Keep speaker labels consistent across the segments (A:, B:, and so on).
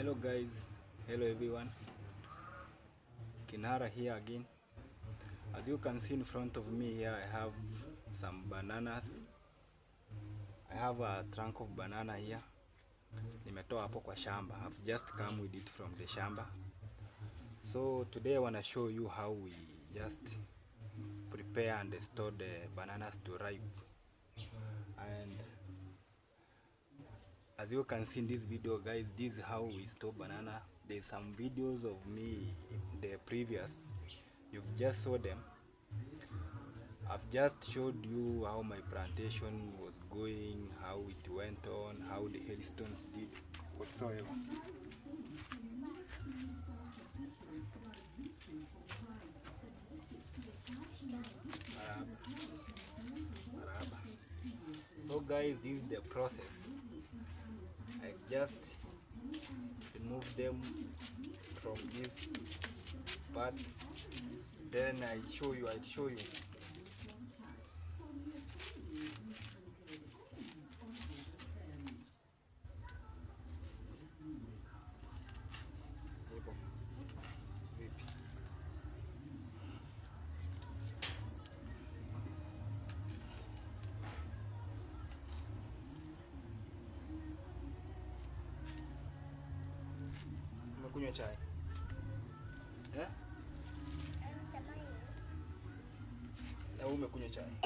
A: Hello guys, hello everyone. Kinara here again. As you can see in front of me here, I have some bananas. I have a trunk of banana here. Nimetoa hapo kwa shamba. I've just come with it from the shamba. So today I want to show you how we just prepare and store the bananas to ripe. And as you can see in this video guys, this is how we store banana. There's some videos of me in the previous, you've just saw them. I've just showed you how my plantation was going, how it went on, how the hailstones did whatsoever. Maraba. So guys, this is the process. I just remove them from this part, then I'll show you. Hivyo. Vipi? Umekunywa chai? Eh? Na umekunywa chai?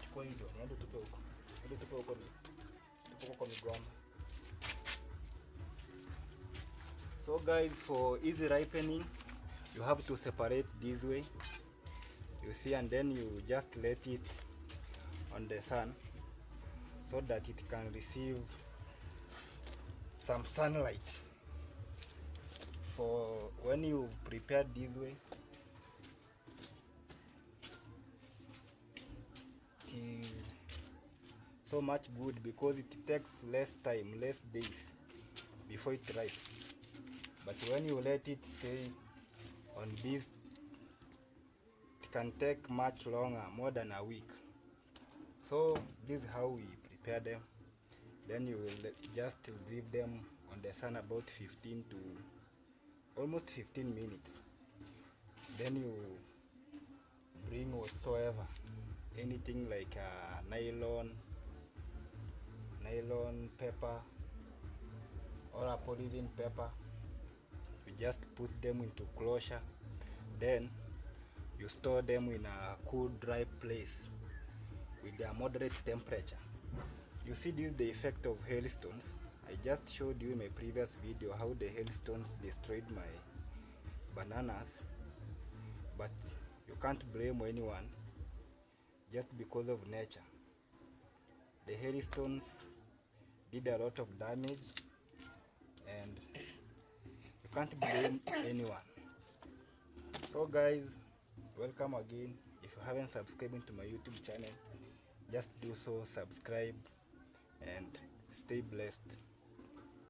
A: Chukua hivyo, niende tupe huko. Niende tupe huko kwa migomba. So guys, for easy ripening, you have to separate this way. You see, and then you just let it on the sun so that it can receive some sunlight. For when you've prepared this way, it is so much good because it takes less time, less days before it ripes. But when you let it stay on this, it can take much longer, more than a week. So this is how we prepare them. Then you will just leave them on the sun about 15 to almost 15 minutes. Then you bring whatsoever, anything like a nylon paper or a polythene paper. You just put them into closure, then you store them in a cool, dry place with a moderate temperature. You see, this is the effect of hailstones. I just showed you in my previous video how the hailstones destroyed my bananas, but you can't blame anyone just because of nature. The hailstones did a lot of damage, and you can't blame anyone. So guys, welcome again. If you haven't subscribed to my YouTube channel, just do so, subscribe, and stay blessed.